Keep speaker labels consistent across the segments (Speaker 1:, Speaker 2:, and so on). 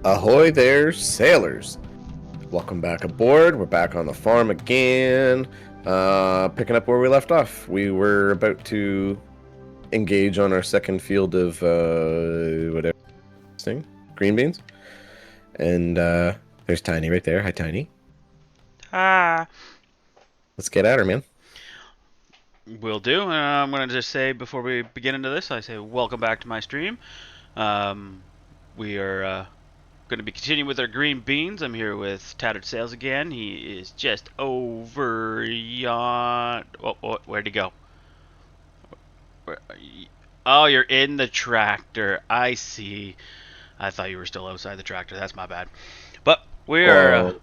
Speaker 1: Ahoy there, sailors! Welcome back aboard. We're back on the farm again. Picking up where we left off. We were about to engage on our second field of whatever thing, green beans. And there's Tiny right there. Hi, Tiny.
Speaker 2: Ah,
Speaker 1: Let's get at her, man.
Speaker 2: will do. I'm going to just say before we begin into this, I say welcome back to my stream. Um, we are going to be continuing with our green beans. I'm here with Tattered Sails again. He is just over yon. Where'd he go? Oh, you're in the tractor. I see. I thought you were still outside the tractor. That's my bad. But we are.
Speaker 1: Well,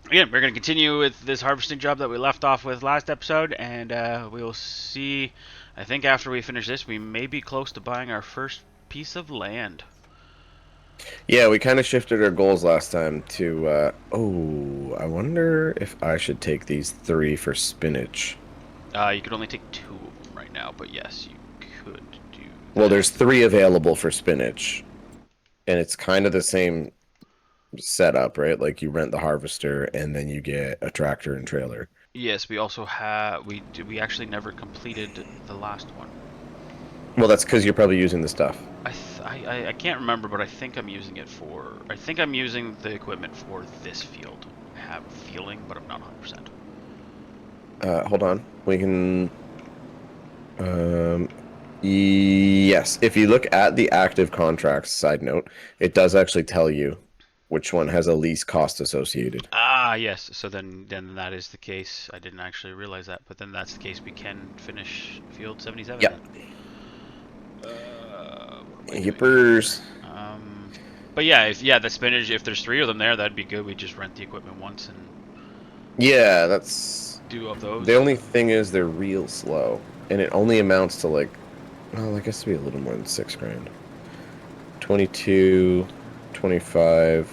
Speaker 2: Again, we're going to continue with this harvesting job that we left off with last episode, and we will see. I think after we finish this, we may be close to buying our first piece of land.
Speaker 1: yeah, we kind of shifted our goals last time to. I wonder if I should take these 3 for spinach.
Speaker 2: You could only take 2 of them right now, but yes, you could do
Speaker 1: Well,
Speaker 2: that.
Speaker 1: there's 3 available for spinach, and it's kind of the same setup, right? Like you rent the harvester and then you get a tractor and trailer.
Speaker 2: Yes, we also have we actually never completed the last one.
Speaker 1: Well, that's because you're probably using the stuff.
Speaker 2: I can't remember, but I think I'm using it for. I think I'm using the equipment for this field. I have a feeling, but I'm not 100%.
Speaker 1: Hold on. We can. Um, yes. If you look at the active contracts, side note, it does actually tell you which one has a least cost associated.
Speaker 2: Ah, yes. So then that is the case. I didn't actually realize that, but then that's the case. We can finish field 77
Speaker 1: Yep.
Speaker 2: then. What am I doing
Speaker 1: Yippers.
Speaker 2: here? But yeah, if the spinach. If there's 3 of them there, that'd be good. We just rent the equipment once and
Speaker 1: Yeah, that's.
Speaker 2: do of
Speaker 1: The
Speaker 2: those.
Speaker 1: only thing is they're real slow. And it only amounts to like. Well, I guess it'd be a little more than 6 grand. 22, 25,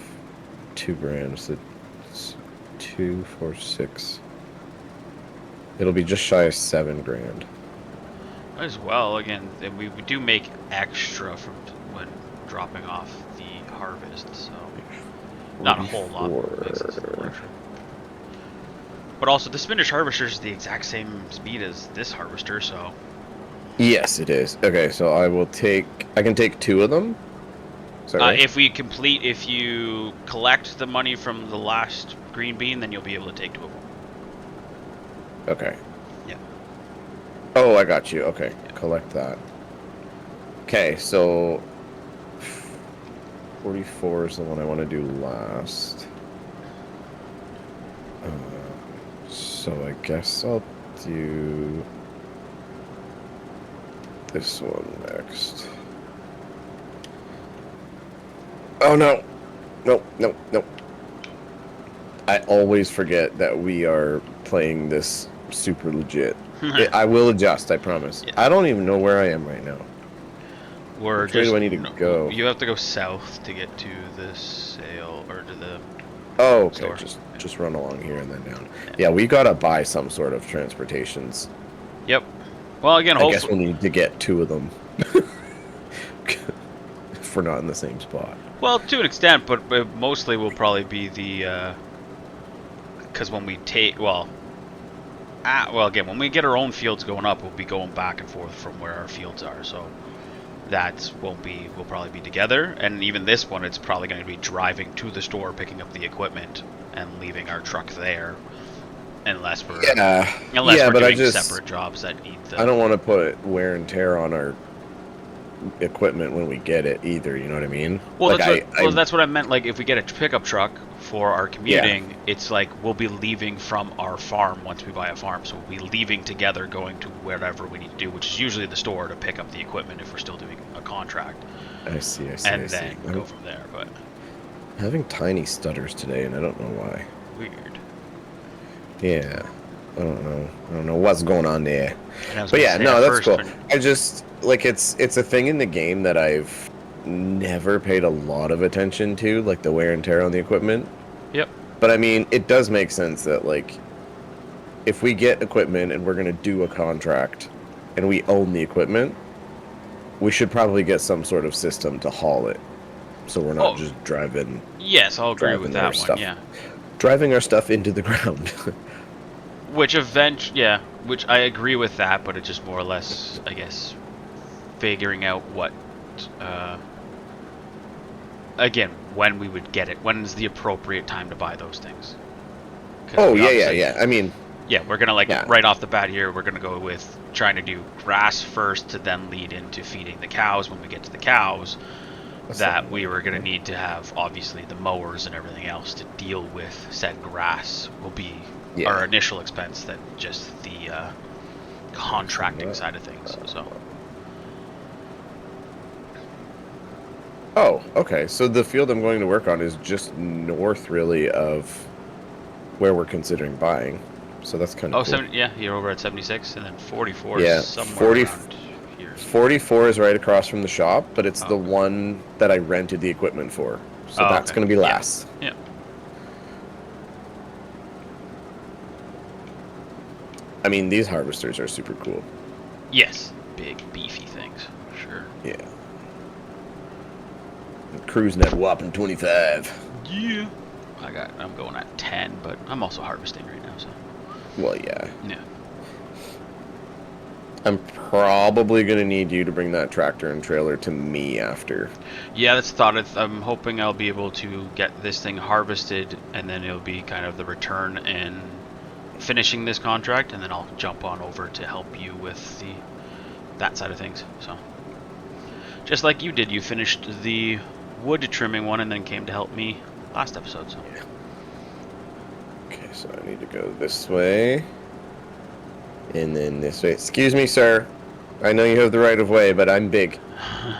Speaker 1: 2 grand. So it's 2, 4, 6. It'll be just shy of 7 grand.
Speaker 2: As well, again, and we do make extra from when dropping off the harvest, so not a whole lot, but it makes us a little
Speaker 1: 44.
Speaker 2: extra. But also, the spinach harvester is the exact same speed as this harvester, so
Speaker 1: Yes, it is. Okay, so I can take 2 of them. Is that right?
Speaker 2: if you collect the money from the last green bean, then you'll be able to take 2 of them.
Speaker 1: Okay.
Speaker 2: Yeah.
Speaker 1: Oh, I got you. Okay,
Speaker 2: Yeah.
Speaker 1: collect that. Okay, so 44 is the one I want to do last. So I guess I'll do this one next. Oh no! No, no, no. I always forget that we are playing this super legit. I will adjust, I promise.
Speaker 2: Yeah.
Speaker 1: I don't even know where I am right now.
Speaker 2: We're
Speaker 1: Which way
Speaker 2: just
Speaker 1: do I need to go?
Speaker 2: you have to go south to get to the sale or to the
Speaker 1: Oh, okay.
Speaker 2: store.
Speaker 1: Just run along here and then down.
Speaker 2: Yeah.
Speaker 1: Yeah, we gotta buy some sort of transportations.
Speaker 2: Yep. Well, again,
Speaker 1: I guess
Speaker 2: hopefully.
Speaker 1: we'll need to get 2 of them. If we're not in the same spot.
Speaker 2: Well, to an extent, but mostly will probably be the because when we take again, when we get our own fields going up, we'll be going back and forth from where our fields are. So we'll probably be together. And even this one, it's probably going to be driving to the store, picking up the equipment, and leaving our truck there, unless we're
Speaker 1: Yeah, but
Speaker 2: doing separate jobs that need the.
Speaker 1: I don't want to put wear and tear on our equipment when we get it either, you know what I mean?
Speaker 2: Well,
Speaker 1: Like
Speaker 2: that's what I meant. Like, if we get a pickup truck for our commuting, it's like we'll be leaving from our farm once we buy a farm. So we'll be leaving together, going to wherever we need to do, which is usually the store to pick up the equipment if we're still doing a contract,
Speaker 1: I see,
Speaker 2: and then go from there. But
Speaker 1: I'm having tiny stutters today, and I don't know why.
Speaker 2: weird.
Speaker 1: Yeah, I don't know what's going on there.
Speaker 2: And I was
Speaker 1: But
Speaker 2: gonna
Speaker 1: yeah,
Speaker 2: say
Speaker 1: no,
Speaker 2: at
Speaker 1: that's
Speaker 2: first
Speaker 1: cool. I just like it's a thing in the game that I've never paid a lot of attention to, like the wear and tear on the equipment.
Speaker 2: Yep.
Speaker 1: But I mean, it does make sense that like if we get equipment and we're gonna do a contract and we own the equipment, we should probably get some sort of system to haul it. so we're not
Speaker 2: Oh,
Speaker 1: just driving
Speaker 2: yes, I'll agree with
Speaker 1: our
Speaker 2: that one.
Speaker 1: stuff,
Speaker 2: Yeah.
Speaker 1: driving our stuff into the ground.
Speaker 2: Which I agree with that, but it's just more or less, I guess, figuring out what, uh, again, when we would get it. When is the appropriate time to buy those things?
Speaker 1: Oh yeah. I mean,
Speaker 2: yeah, we're gonna
Speaker 1: yeah,
Speaker 2: right off the bat here, we're gonna go with trying to do grass first to then lead into feeding the cows. When we get to the cows, that we were gonna need to have obviously the mowers and everything else to deal with said grass will be our initial expense than just the contracting side of things. So.
Speaker 1: Oh, okay. So the field I'm going to work on is just north, really, of where we're considering buying. So that's kind of cool.
Speaker 2: Yeah, you're over at 76, and then 44 is
Speaker 1: Yeah,
Speaker 2: somewhere around here.
Speaker 1: 44 is right across from the shop, but it's the
Speaker 2: Okay.
Speaker 1: one that I rented the equipment for. So
Speaker 2: Oh,
Speaker 1: that's
Speaker 2: okay.
Speaker 1: going to be
Speaker 2: Yeah.
Speaker 1: last.
Speaker 2: Yeah.
Speaker 1: I mean, these harvesters are super cool.
Speaker 2: Yes. Big, beefy things. Sure.
Speaker 1: Yeah. Cruising at whopping 25.
Speaker 2: Yeah. I'm going at 10, but I'm also harvesting right now, so.
Speaker 1: Well, yeah.
Speaker 2: Yeah.
Speaker 1: I'm probably going to need you to bring that tractor and trailer to me after.
Speaker 2: Yeah, that's thought. I'm hoping I'll be able to get this thing harvested, and then it'll be kind of the return in finishing this contract, and then I'll jump on over to help you with that side of things. So, just like you did, you finished the wood trimming one, and then came to help me last episode. So.
Speaker 1: Yeah. Okay, so I need to go this way. And then this way. Excuse me, sir. I know you have the right of way, but I'm big.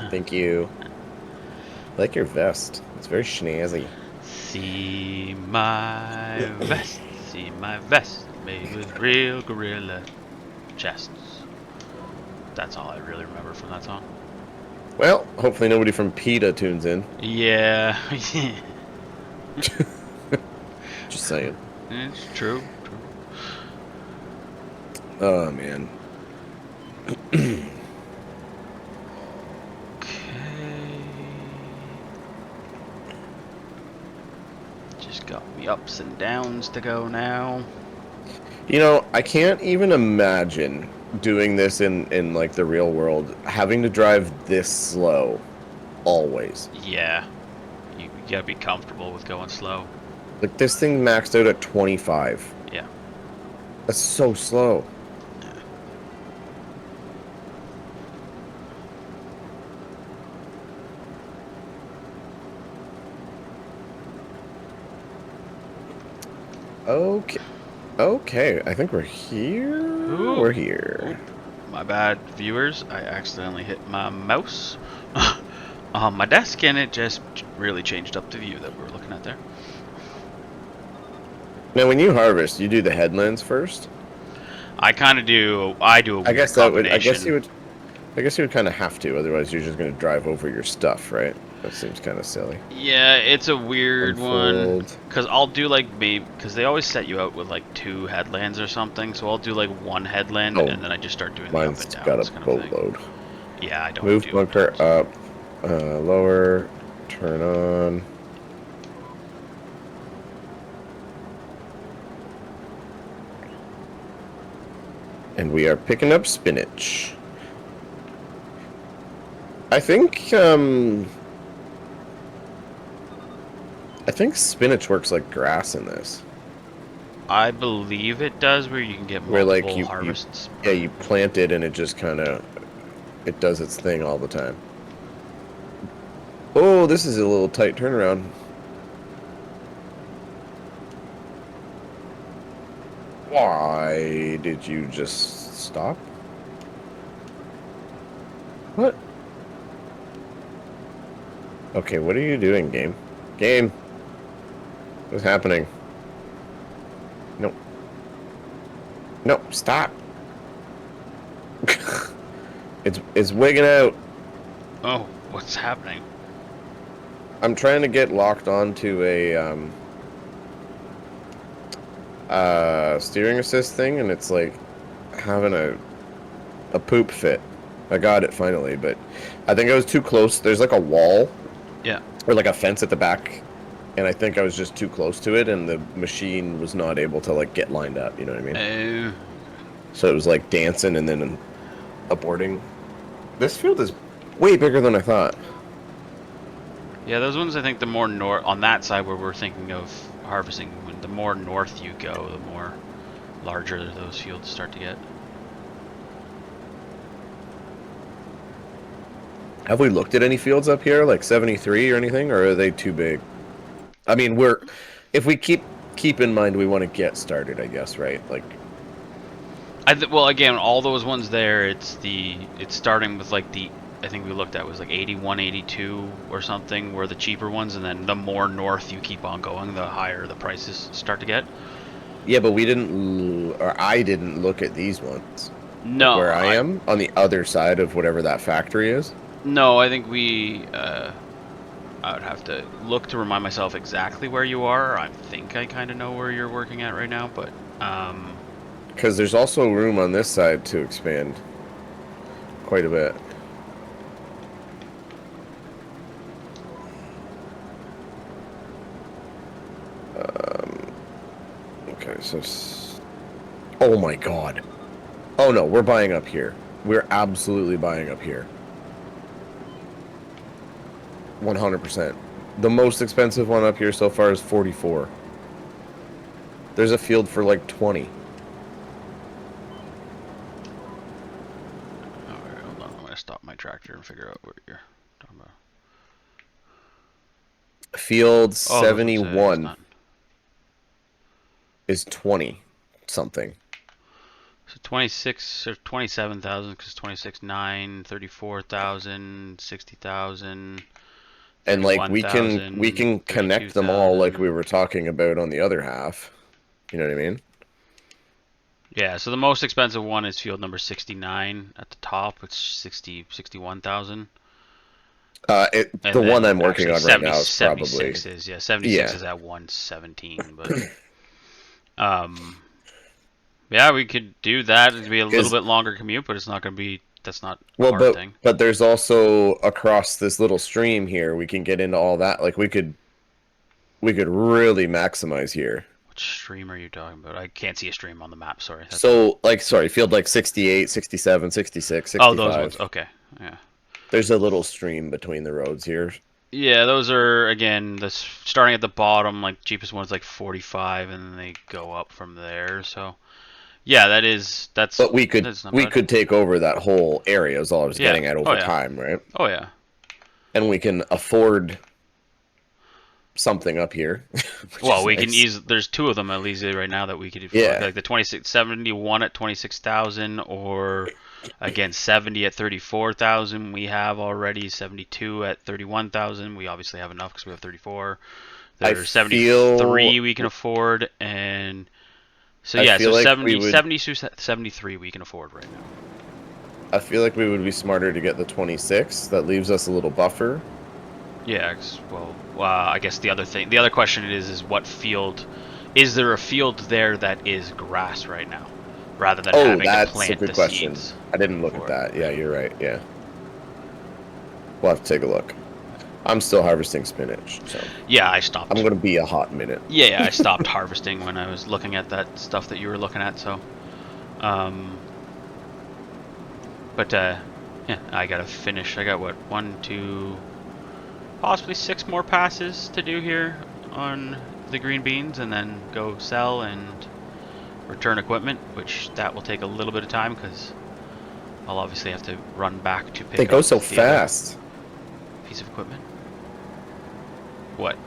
Speaker 1: Thank you. I like your vest. It's very snazzy.
Speaker 2: See my vest, see my vest, made with real gorilla chests. That's all I really remember from that song.
Speaker 1: Well, hopefully nobody from PETA tunes in.
Speaker 2: Yeah.
Speaker 1: Just saying.
Speaker 2: It's true.
Speaker 1: Oh, man.
Speaker 2: Okay. Just got me ups and downs to go now.
Speaker 1: You know, I can't even imagine doing this in like the real world, having to drive this slow always.
Speaker 2: Yeah. You gotta be comfortable with going slow.
Speaker 1: Like, this thing maxed out at 25.
Speaker 2: Yeah.
Speaker 1: That's so slow. Okay. Okay, I think we're here.
Speaker 2: Ooh.
Speaker 1: We're here.
Speaker 2: Ooh. My bad, viewers. I accidentally hit my mouse on my desk, and it just really changed up the view that we were looking at there.
Speaker 1: Now, when you harvest, you do the headlands first.
Speaker 2: I kind of do. I do a weird
Speaker 1: I guess that would.
Speaker 2: combination.
Speaker 1: I guess you would kind of have to. Otherwise, you're just going to drive over your stuff, right? That seems kind of silly.
Speaker 2: Yeah, it's a weird
Speaker 1: Unfold.
Speaker 2: one. Because I'll do like because they always set you out with like 2 headlands or something. So I'll do like 1 headland, and then I just start doing the up and down.
Speaker 1: Mine's got a boatload.
Speaker 2: Yeah, I don't
Speaker 1: Move
Speaker 2: do
Speaker 1: bunker up, lower, turn on. And we are picking up spinach. I think spinach works like grass in this.
Speaker 2: I believe it does, where you can get multiple
Speaker 1: Where like
Speaker 2: harvests.
Speaker 1: you plant it and it just kind of it does its thing all the time. Oh, this is a little tight turnaround. Why did you just stop? What? Okay, what are you doing, game? Game! What's happening? No. No, stop! It's wigging out.
Speaker 2: Oh, what's happening?
Speaker 1: I'm trying to get locked onto a steering assist thing, and it's like having a poop fit. I got it finally, but I think I was too close. There's like a wall.
Speaker 2: Yeah.
Speaker 1: or like a fence at the back, and I think I was just too close to it, and the machine was not able to like get lined up. You know what I mean?
Speaker 2: Oh.
Speaker 1: So it was like dancing and then aborting. This field is way bigger than I thought.
Speaker 2: Yeah, those ones I think the more north on that side where we're thinking of harvesting, the more north you go, the more larger those fields start to get.
Speaker 1: Have we looked at any fields up here, like 73 or anything, or are they too big? I mean, if we keep in mind we want to get started, I guess, right? Like,
Speaker 2: Well, again, all those ones there, it's starting with like I think we looked at was like 81, 82 or something were the cheaper ones, and then the more north you keep on going, the higher the prices start to get.
Speaker 1: yeah, but we didn't, or I didn't look at these ones. Like
Speaker 2: No,
Speaker 1: where I am on the other side of whatever that factory is.
Speaker 2: no, I think I would have to look to remind myself exactly where you are. I think I kind of know where you're working at right now, but
Speaker 1: Because there's also room on this side to expand quite a bit. Okay, so... Oh my god. Oh no, we're buying up here. We're absolutely buying up here. 100%. The most expensive one up here so far is 44. There's a field for like 20.
Speaker 2: alright, hold on. I'm gonna stop my tractor and figure out what you're talking about.
Speaker 1: Field
Speaker 2: Oh, those ones, it's
Speaker 1: 71
Speaker 2: not.
Speaker 1: is 20 something.
Speaker 2: So 26 or 27,000 because 26, 9, 34,000, 60,000.
Speaker 1: And like we can connect them all like we were talking about on the other half. You know what I mean?
Speaker 2: Yeah, so the most expensive one is field number 69 at the top. It's 61,000.
Speaker 1: The one I'm working on right now is
Speaker 2: 76
Speaker 1: probably...
Speaker 2: is, yeah, 76 is at 117, but yeah, we could do that. It'd be a little bit longer commute, but it's not going to be, that's not a hard thing.
Speaker 1: But there's also across this little stream here, we can get into all that. Like we could really maximize here.
Speaker 2: Which stream are you talking about? I can't see a stream on the map, sorry.
Speaker 1: So, like, sorry, field like 68, 67, 66, 65.
Speaker 2: Oh, those ones, okay, yeah.
Speaker 1: There's a little stream between the roads here.
Speaker 2: Yeah, those are, again, starting at the bottom, like, cheapest one's like 45, and then they go up from there, so... Yeah, that's...
Speaker 1: But we could take over that whole area is all I was getting at over time, right?
Speaker 2: Oh, yeah.
Speaker 1: And we can afford something up here.
Speaker 2: Well, we can easily... There's two of them at least right now that we could...
Speaker 1: Yeah.
Speaker 2: Like the 71 at 26,000, or, again, 70 at 34,000. We have already 72 at 31,000. We obviously have enough because we have 34. There's 73 we can afford, and... So yeah, so like 73 we can afford right now.
Speaker 1: I feel like we would be smarter to get the 26. That leaves us a little buffer.
Speaker 2: Yeah, well, I guess the other question is what field? Is there a field there that is grass right now, rather than having to plant
Speaker 1: a good question.
Speaker 2: Seeds?
Speaker 1: I didn't look at that. Yeah, you're right. Yeah, we'll have to take a look. I'm still harvesting spinach, so
Speaker 2: yeah, I stopped.
Speaker 1: I'm gonna be a hot minute.
Speaker 2: Yeah, I stopped harvesting when I was looking at that stuff that you were looking at. So, but yeah, I gotta finish. I got what 1, 2, possibly 6 more passes to do here on the green beans, and then go sell and return equipment, which that will take a little bit of time because I'll obviously have to run back to pick up.
Speaker 1: They go so fast.
Speaker 2: Piece of equipment. What?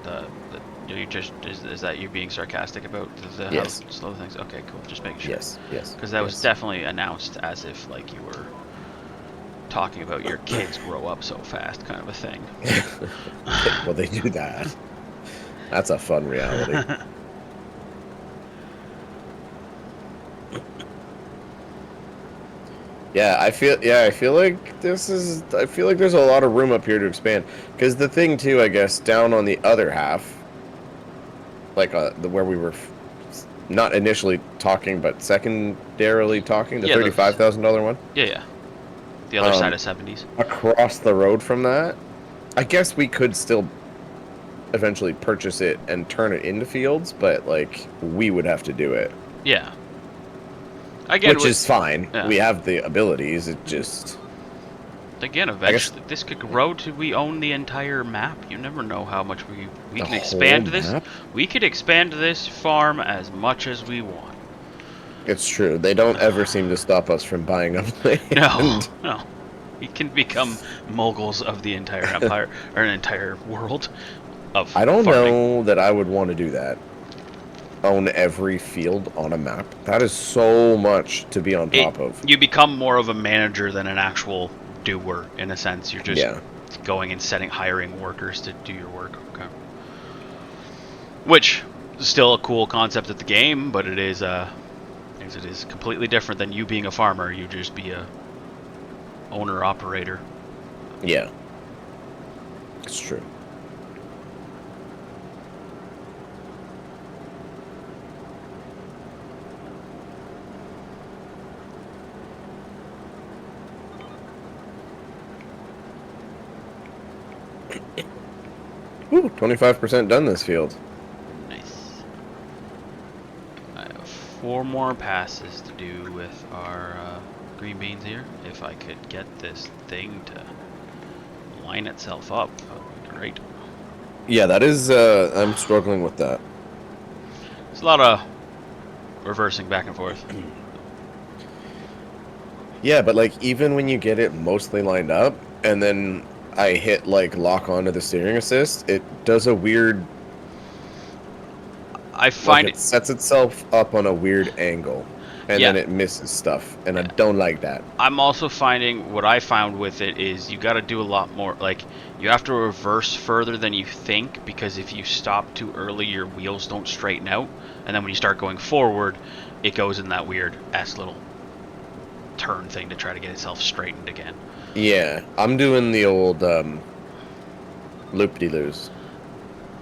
Speaker 2: You just is that you being sarcastic about how slow things? Okay, cool. Just making sure.
Speaker 1: Yes.
Speaker 2: Because that was definitely announced as if like you were talking about your kids grow up so fast, kind of a thing.
Speaker 1: Well, they do that. That's a fun reality. Yeah, I feel like there's a lot of room up here to expand. Because the thing too, I guess, down on the other half, like where we were not initially talking, but secondarily talking, the $35,000 one.
Speaker 2: Yeah. The other side of 70s.
Speaker 1: Across the road from that, I guess we could still eventually purchase it and turn it into fields, but like we would have to do it.
Speaker 2: Yeah. Again,
Speaker 1: Which is fine.
Speaker 2: yeah.
Speaker 1: We have the abilities. It just
Speaker 2: Again, eventually this could grow to we own the entire map. You never know how much we can expand this.
Speaker 1: Map?
Speaker 2: We could expand this farm as much as we want.
Speaker 1: It's true. They don't ever seem to stop us from buying up land.
Speaker 2: No. We can become moguls of the entire empire or an entire world of
Speaker 1: I don't
Speaker 2: farming.
Speaker 1: know that I would want to do that. Own every field on a map. That is so much to be on top of.
Speaker 2: You become more of a manager than an actual doer, in a sense. You're just going and hiring workers to do your work. Okay. Which is still a cool concept of the game, but it is completely different than you being a farmer. You just be a owner operator.
Speaker 1: Yeah. It's true. Ooh, 25% done this field.
Speaker 2: Nice. I have 4 more passes to do with our green beans here. If I could get this thing to line itself up, that would be great.
Speaker 1: Yeah, that is, I'm struggling with that.
Speaker 2: It's a lot of reversing back and forth.
Speaker 1: Yeah, but like, even when you get it mostly lined up, and then I hit like lock onto the steering assist, it does a weird.
Speaker 2: I find
Speaker 1: it sets itself up on a weird angle, and then it misses stuff, and I don't like that.
Speaker 2: I'm also finding what I found with it is you got to do a lot more. Like, you have to reverse further than you think, because if you stop too early, your wheels don't straighten out, and then when you start going forward, it goes in that weird little turn thing to try to get itself straightened again.
Speaker 1: Yeah, I'm doing the old loop-de-loos.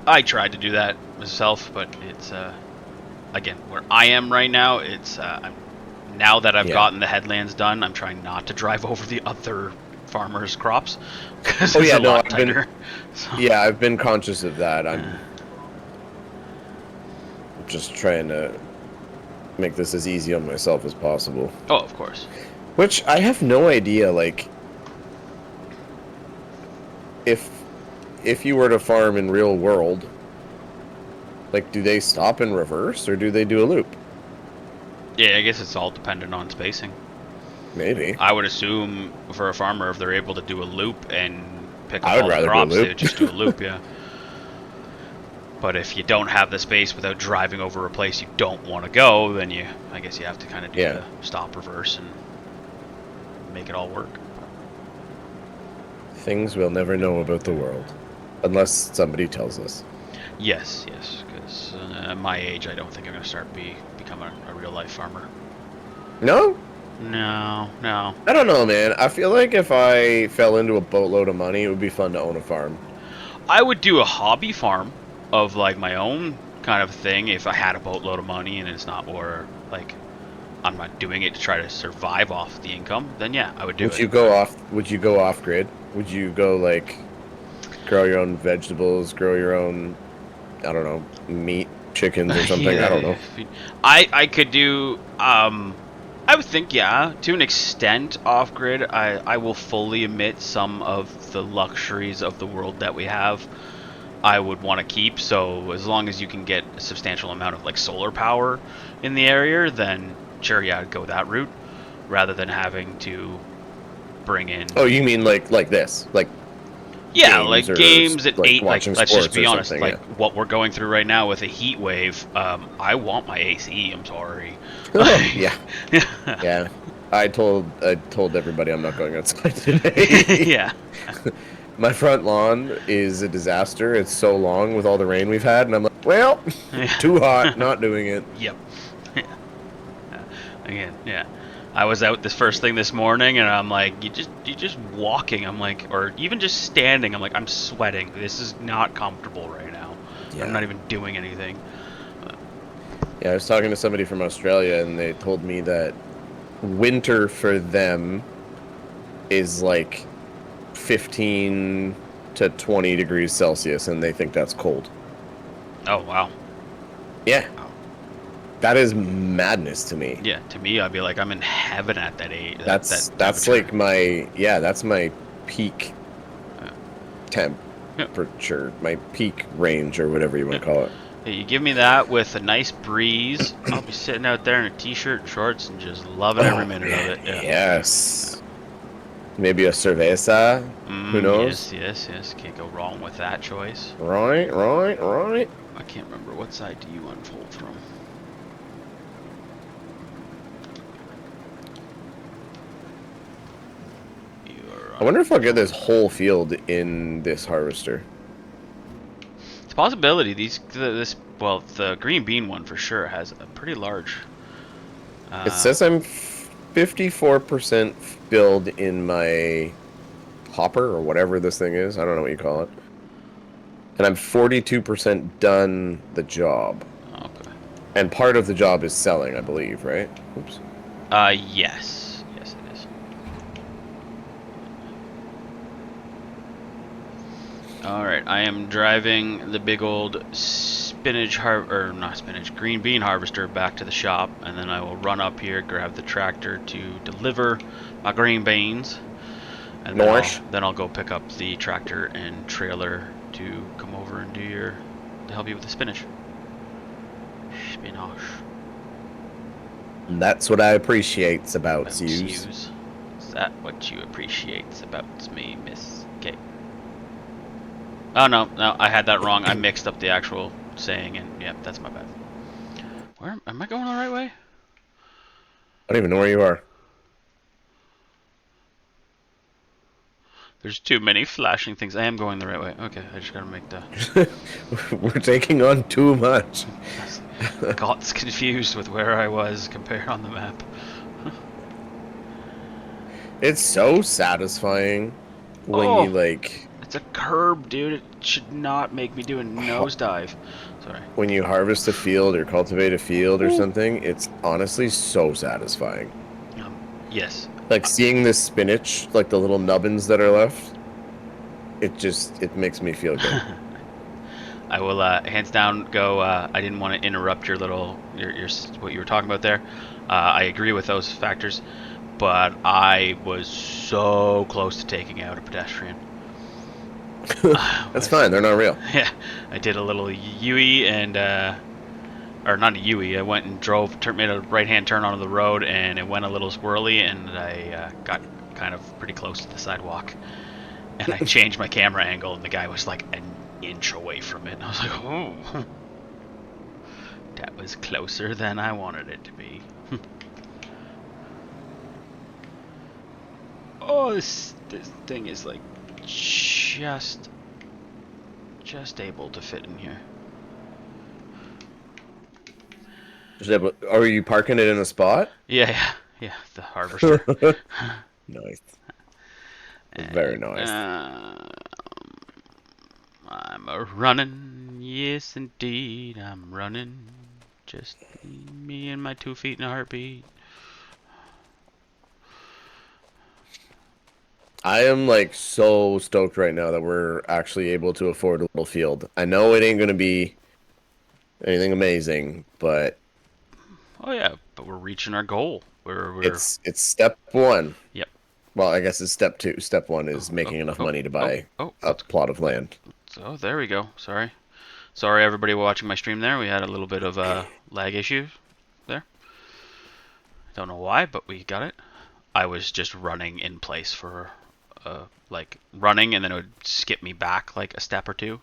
Speaker 2: I tried to do that myself, but it's again, where I am right now, it's now that I've gotten the headlands done, I'm trying not to drive over the other farmers' crops because it's a lot tighter.
Speaker 1: Yeah, I've been conscious of that. I'm just trying to make this as easy on myself as possible.
Speaker 2: Oh, of course.
Speaker 1: Which I have no idea, like, if you were to farm in real world, like, do they stop in reverse or do they do a loop?
Speaker 2: Yeah, I guess it's all dependent on spacing.
Speaker 1: Maybe.
Speaker 2: I would assume for a farmer, if they're able to do a loop and pick up
Speaker 1: all
Speaker 2: the crops, they would just do a loop, yeah. But if you don't have the space without driving over a place you don't want to go, then I guess you have to kind of do the stop, reverse, and make it all work.
Speaker 1: Things we'll never know about the world, unless somebody tells us.
Speaker 2: Yes, because at my age, I don't think I'm going to become a real-life farmer.
Speaker 1: No?
Speaker 2: No.
Speaker 1: I don't know, man. I feel like if I fell into a boatload of money, it would be fun to own a farm.
Speaker 2: I would do a hobby farm of, like, my own kind of thing if I had a boatload of money and it's not where, like, I'm not doing it to try to survive off the income, then yeah, I would do it.
Speaker 1: Would you go off grid? Would you go, like, grow your own vegetables, grow your own, I don't know, meat, chickens or something? I don't know.
Speaker 2: I could do, I would think, yeah, to an extent off grid. I will fully admit some of the luxuries of the world that we have I would want to keep. So as long as you can get a substantial amount of, like, solar power in the area, then sure, yeah, I'd go that route rather than having to bring in.
Speaker 1: Oh, you mean like this, like?
Speaker 2: Yeah, like games at 8. Like, let's just be honest. Like what we're going through right now with a heat wave. I want my AC. I'm sorry.
Speaker 1: Yeah. Yeah. I told everybody I'm not going outside today.
Speaker 2: Yeah.
Speaker 1: My front lawn is a disaster. It's so long with all the rain we've had, and I'm like, well, too hot, not doing it.
Speaker 2: Yep. Again, yeah. I was out this first thing this morning, and I'm like, you just walking. I'm like, or even just standing. I'm like, I'm sweating. This is not comfortable right now. Yeah. I'm not even doing anything.
Speaker 1: Yeah, I was talking to somebody from Australia, and they told me that winter for them is like 15 to 20 degrees Celsius, and they think that's cold.
Speaker 2: Oh wow.
Speaker 1: Yeah.
Speaker 2: Oh.
Speaker 1: That is madness to me.
Speaker 2: Yeah, to me, I'd be like, I'm in heaven at that age.
Speaker 1: That's
Speaker 2: temperature.
Speaker 1: like that's my peak
Speaker 2: Yeah.
Speaker 1: temperature, my peak range, or whatever you want to call it.
Speaker 2: Hey, you give me that with a nice breeze, I'll be sitting out there in a t-shirt and shorts and just loving every minute of it. Yeah.
Speaker 1: Yes. Maybe a cerveza. Who knows?
Speaker 2: Yes. Can't go wrong with that choice.
Speaker 1: Right.
Speaker 2: I can't remember what side do you unfold from.
Speaker 1: I wonder if I'll get this whole field in this harvester.
Speaker 2: It's a possibility. The green bean one for sure has a pretty large.
Speaker 1: It says I'm 54% filled in my hopper or whatever this thing is. I don't know what you call it. And I'm 42% done the job.
Speaker 2: Okay.
Speaker 1: And part of the job is selling, I believe, right? Oops.
Speaker 2: Yes. Yes, it is. All right, I am driving the big old green bean harvester back to the shop, and then I will run up here, grab the tractor to deliver my green beans, and then I'll go pick up the tractor and trailer to come over and to help you with the spinach. Spinach.
Speaker 1: That's what I appreciates about you.
Speaker 2: Is that what you appreciates about me, Miss K? Oh no, I had that wrong. I mixed up the actual saying, and yeah, that's my bad. Where am I going the right way?
Speaker 1: I don't even know where you are.
Speaker 2: There's too many flashing things. I am going the right way. Okay, I just gotta make the...
Speaker 1: We're taking on too much.
Speaker 2: I got confused with where I was compared on the map.
Speaker 1: It's so satisfying when you like...
Speaker 2: It's a curb, dude. It should not make me do a nosedive. Sorry.
Speaker 1: When you harvest a field or cultivate a field or something, it's honestly so satisfying.
Speaker 2: Yes.
Speaker 1: Like seeing this spinach, like the little nubbins that are left, it makes me feel good.
Speaker 2: I will hands down go. I didn't want to interrupt your what you were talking about there. I agree with those factors, but I was so close to taking out a pedestrian.
Speaker 1: That's fine. They're not real.
Speaker 2: Yeah, I did a little Yui and or not a Yui. I went and made a right-hand turn onto the road, and it went a little squirrely, and I got kind of pretty close to the sidewalk. And I changed my camera angle, and the guy was like an inch away from it. And I was like, oh, that was closer than I wanted it to be. Oh, this thing is like just able to fit in here.
Speaker 1: Are you parking it in a spot?
Speaker 2: Yeah, the harvester.
Speaker 1: Nice. Very nice.
Speaker 2: I'm a running, yes indeed, I'm running. Just me and my 2 feet in a heartbeat.
Speaker 1: I am like so stoked right now that we're actually able to afford a little field. I know it ain't gonna be anything amazing, but
Speaker 2: oh yeah, but we're reaching our goal.
Speaker 1: It's step one.
Speaker 2: Yep.
Speaker 1: Well, I guess it's step two. Step one is making enough money to buy a plot of land.
Speaker 2: So there we go. Sorry everybody watching my stream there. We had a little bit of lag issue there. Don't know why, but we got it. I was just running in place for like running, and then it would skip me back like a step or two.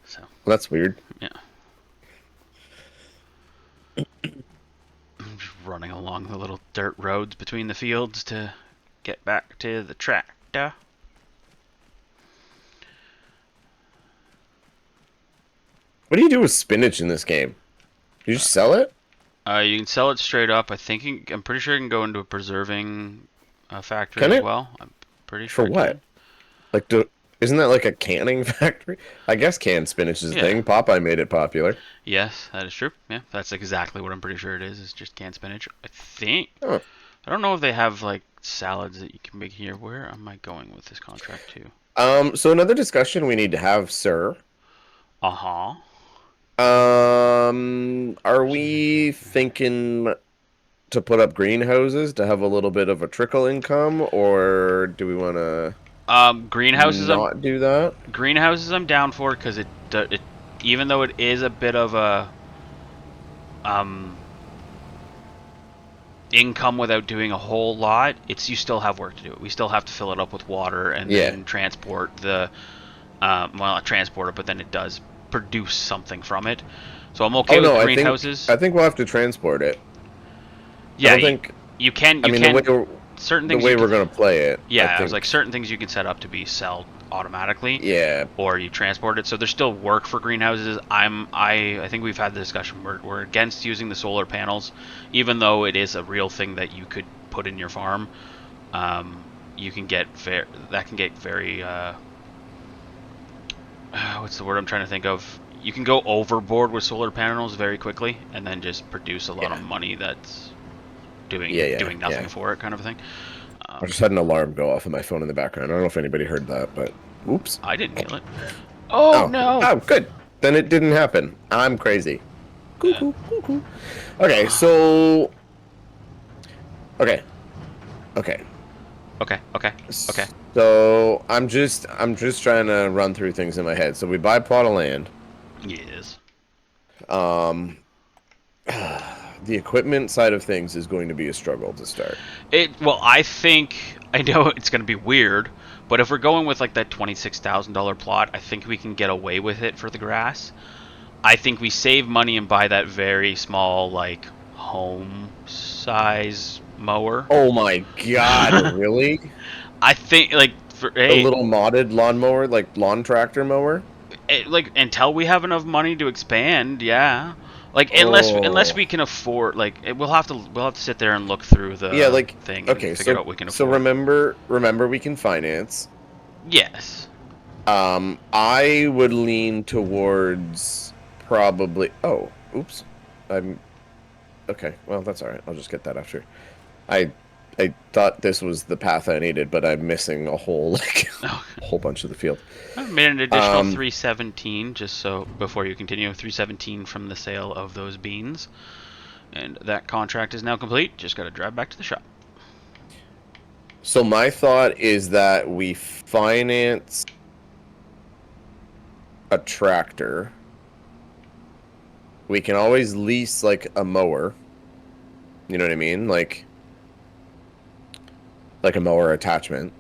Speaker 2: So
Speaker 1: well, that's weird.
Speaker 2: Yeah. I'm just running along the little dirt roads between the fields to get back to the tractor.
Speaker 1: What do you do with spinach in this game? Do you just sell it?
Speaker 2: You can sell it straight up. I'm pretty sure it can go into a preserving factory as well. I'm pretty sure.
Speaker 1: For what? Like, isn't that like a canning factory? I guess canned spinach is a thing. Popeye made it popular.
Speaker 2: Yes, that is true. Yeah, that's exactly what I'm pretty sure it is. It's just canned spinach. I think.
Speaker 1: Huh.
Speaker 2: I don't know if they have like salads that you can make here. Where am I going with this contract to?
Speaker 1: So another discussion we need to have, sir.
Speaker 2: Uh huh.
Speaker 1: Are we thinking to put up greenhouses to have a little bit of a trickle income, or do we want to
Speaker 2: Greenhouses.
Speaker 1: not do that?
Speaker 2: I'm down for because it even though it is a bit of a um income without doing a whole lot, it's you still have work to do. We still have to fill it up with water and
Speaker 1: Yeah.
Speaker 2: then transport the well, not transport it, but then it does produce something from it. So I'm okay
Speaker 1: Oh
Speaker 2: with
Speaker 1: no,
Speaker 2: greenhouses.
Speaker 1: I think we'll have to transport it. I
Speaker 2: Yeah,
Speaker 1: don't think.
Speaker 2: you can
Speaker 1: I mean, the way
Speaker 2: certain
Speaker 1: the
Speaker 2: things you
Speaker 1: way
Speaker 2: can.
Speaker 1: we're gonna play it, I
Speaker 2: Yeah, I was like
Speaker 1: think.
Speaker 2: certain things you can set up to be sold automatically,
Speaker 1: Yeah.
Speaker 2: or you transport it. So there's still work for greenhouses. I think we've had the discussion. We're against using the solar panels, even though it is a real thing that you could put in your farm. You can get that can get very what's the word I'm trying to think of? You can go overboard with solar panels very quickly, and then just produce a lot of
Speaker 1: Yeah.
Speaker 2: money that's
Speaker 1: Yeah.
Speaker 2: doing nothing
Speaker 1: Yeah.
Speaker 2: for it, kind of a thing.
Speaker 1: I just had an alarm go off on my phone in the background. I don't know if anybody heard that, but oops.
Speaker 2: I didn't hear it. Oh
Speaker 1: Oh,
Speaker 2: no!
Speaker 1: oh, good. Then it didn't happen. I'm crazy. Cuckoo, cuckoo. Okay, so okay, okay.
Speaker 2: Okay.
Speaker 1: So I'm just trying to run through things in my head. So we buy a plot of land.
Speaker 2: Yes.
Speaker 1: Um, the equipment side of things is going to be a struggle to start.
Speaker 2: Well, I think I know it's going to be weird, but if we're going with like that $26,000 plot, I think we can get away with it for the grass. I think we save money and buy that very small like home size mower.
Speaker 1: Oh my God, really?
Speaker 2: I think like for
Speaker 1: A
Speaker 2: hey,
Speaker 1: little modded lawnmower, like lawn tractor mower?
Speaker 2: like until we have enough money to expand, yeah. Like unless
Speaker 1: Oh.
Speaker 2: we can afford we'll have to sit there and look through
Speaker 1: Yeah,
Speaker 2: the
Speaker 1: like
Speaker 2: thing and
Speaker 1: okay,
Speaker 2: figure out what we can
Speaker 1: so
Speaker 2: afford.
Speaker 1: remember we can finance.
Speaker 2: Yes.
Speaker 1: I would lean towards probably. Oh, oops. I'm okay. Well, that's all right. I'll just get that after. I I thought this was the path I needed, but I'm missing a whole like a whole bunch of the field.
Speaker 2: I've made an additional
Speaker 1: Um,
Speaker 2: 317 just so before you continue. 317 from the sale of those beans, and that contract is now complete. Just got to drive back to the shop.
Speaker 1: so my thought is that we finance a tractor. We can always lease like a mower. You know what I mean? Like a mower attachment.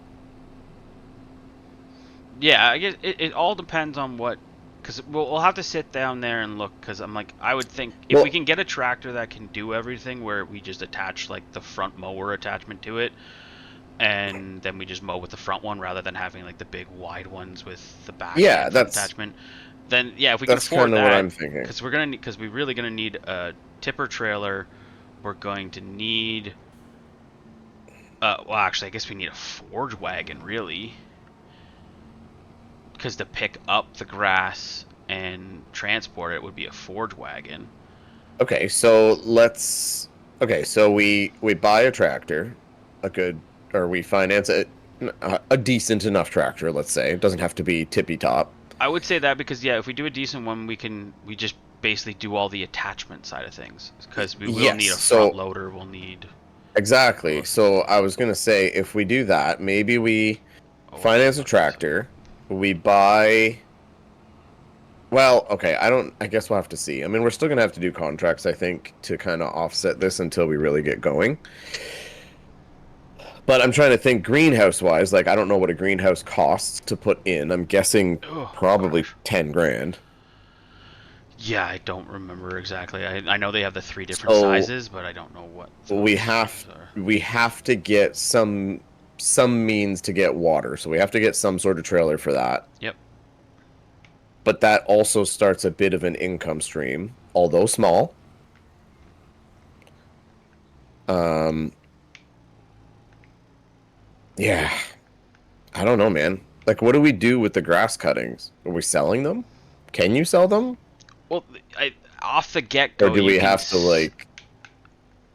Speaker 2: Yeah, I guess it all depends on what, because we'll have to sit down there and look. Because I'm like, I would think if we
Speaker 1: Well,
Speaker 2: can get a tractor that can do everything, where we just attach like the front mower attachment to it, and then we just mow with the front one rather than having like the big wide ones with the back
Speaker 1: yeah,
Speaker 2: and front attachment. Then yeah, if we can
Speaker 1: that's
Speaker 2: afford
Speaker 1: kind of what
Speaker 2: that,
Speaker 1: I'm thinking.
Speaker 2: because we're really gonna need a tipper trailer. We're going to need well, actually, I guess we need a forge wagon, really, because to pick up the grass and transport it would be a forge wagon.
Speaker 1: Okay, so let's. Okay, so we buy a tractor, a good, or we finance a decent enough tractor. Let's say it doesn't have to be tippy top.
Speaker 2: I would say that because yeah, if we do a decent one, we just basically do all the attachment side of things because we will
Speaker 1: Yes,
Speaker 2: need a front
Speaker 1: so
Speaker 2: loader. We'll need
Speaker 1: exactly. So I was gonna say if we do that, maybe we finance a
Speaker 2: buckets.
Speaker 1: tractor. We buy. Well, okay, I don't. I guess we'll have to see. I mean, we're still gonna have to do contracts, I think, to kind of offset this until we really get going. But I'm trying to think greenhouse wise. Like, I don't know what a greenhouse costs to put in. I'm guessing
Speaker 2: Oh
Speaker 1: probably
Speaker 2: gosh.
Speaker 1: 10 grand.
Speaker 2: Yeah, I don't remember exactly. I know they have the three different
Speaker 1: So
Speaker 2: sizes, but I don't know what
Speaker 1: we
Speaker 2: those
Speaker 1: have
Speaker 2: sizes are.
Speaker 1: we have to get some means to get water. So we have to get some sort of trailer for that.
Speaker 2: Yep.
Speaker 1: But that also starts a bit of an income stream, although small. Um, yeah, I don't know, man. Like, what do we do with the grass cuttings? Are we selling them? Can you sell them?
Speaker 2: Well, off the get
Speaker 1: Or
Speaker 2: go,
Speaker 1: do
Speaker 2: you
Speaker 1: we
Speaker 2: can.
Speaker 1: have to like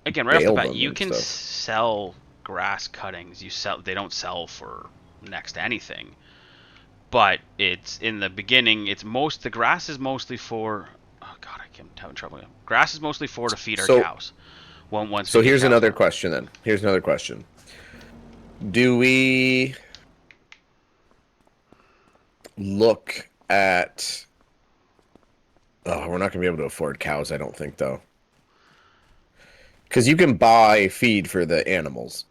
Speaker 2: again, right off the
Speaker 1: bale
Speaker 2: bat,
Speaker 1: them
Speaker 2: you
Speaker 1: and
Speaker 2: can
Speaker 1: stuff.
Speaker 2: sell grass cuttings. They don't sell for next to anything. But it's in the beginning. The grass is mostly for. Oh God, I'm having trouble. Grass is mostly for to feed our
Speaker 1: So
Speaker 2: cows. Once we
Speaker 1: so
Speaker 2: get
Speaker 1: here's
Speaker 2: cows
Speaker 1: another
Speaker 2: going.
Speaker 1: question then. Here's another question. Do we look at oh, we're not gonna be able to afford cows, I don't think though. Because you can buy feed for the animals.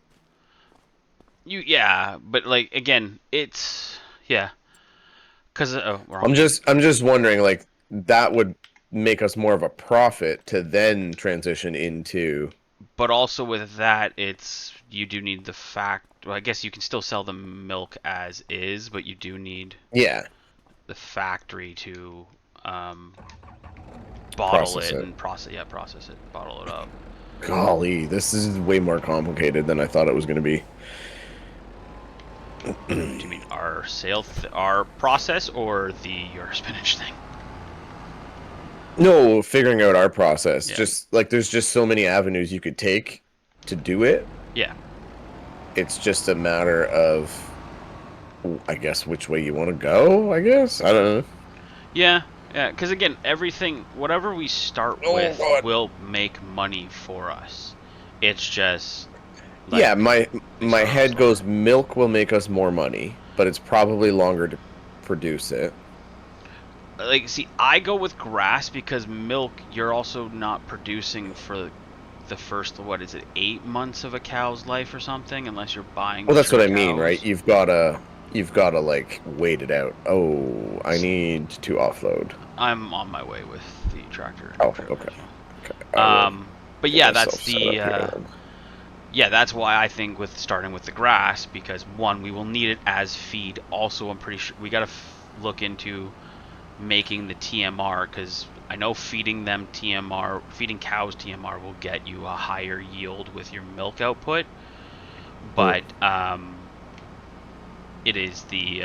Speaker 2: Yeah, but like again, it's yeah. Cause wrong
Speaker 1: I'm
Speaker 2: game.
Speaker 1: just wondering, like, that would make us more of a profit to then transition into.
Speaker 2: But also with that, it's you do need the fact. Well, I guess you can still sell the milk as is, but you do need
Speaker 1: Yeah,
Speaker 2: the factory to um, bottle
Speaker 1: process
Speaker 2: it
Speaker 1: it.
Speaker 2: and process. Yeah, process it, bottle it up.
Speaker 1: Golly, this is way more complicated than I thought it was going to be.
Speaker 2: Do you mean our process, or the your spinach thing?
Speaker 1: No, figuring out our process.
Speaker 2: Yeah,
Speaker 1: Just like there's just so many avenues you could take to do it.
Speaker 2: yeah,
Speaker 1: It's just a matter of, I guess, which way you want to go, I guess. I don't know.
Speaker 2: yeah, yeah. Because again, everything, whatever we start
Speaker 1: Oh,
Speaker 2: with,
Speaker 1: God.
Speaker 2: will make money for us. It's just like
Speaker 1: Yeah,
Speaker 2: we
Speaker 1: my
Speaker 2: start off
Speaker 1: head
Speaker 2: slower.
Speaker 1: goes milk will make us more money, but it's probably longer to produce it.
Speaker 2: Like, see, I go with grass because milk, you're also not producing for the first, what is it, 8 months of a cow's life or something, unless you're buying
Speaker 1: Well, that's what
Speaker 2: mature
Speaker 1: I mean, right?
Speaker 2: cows.
Speaker 1: You've gotta like wait it out. Oh, I need to offload.
Speaker 2: I'm on my way with the tractor
Speaker 1: Oh,
Speaker 2: trailer,
Speaker 1: okay.
Speaker 2: so.
Speaker 1: Okay. I will
Speaker 2: But
Speaker 1: get
Speaker 2: yeah, that's
Speaker 1: myself set
Speaker 2: the
Speaker 1: up here then.
Speaker 2: yeah, that's why I think with starting with the grass, because one, we will need it as feed. Also, I'm pretty sure we gotta look into making the TMR, because I know feeding cows TMR will get you a higher yield with your milk output,
Speaker 1: Hmm.
Speaker 2: but it is the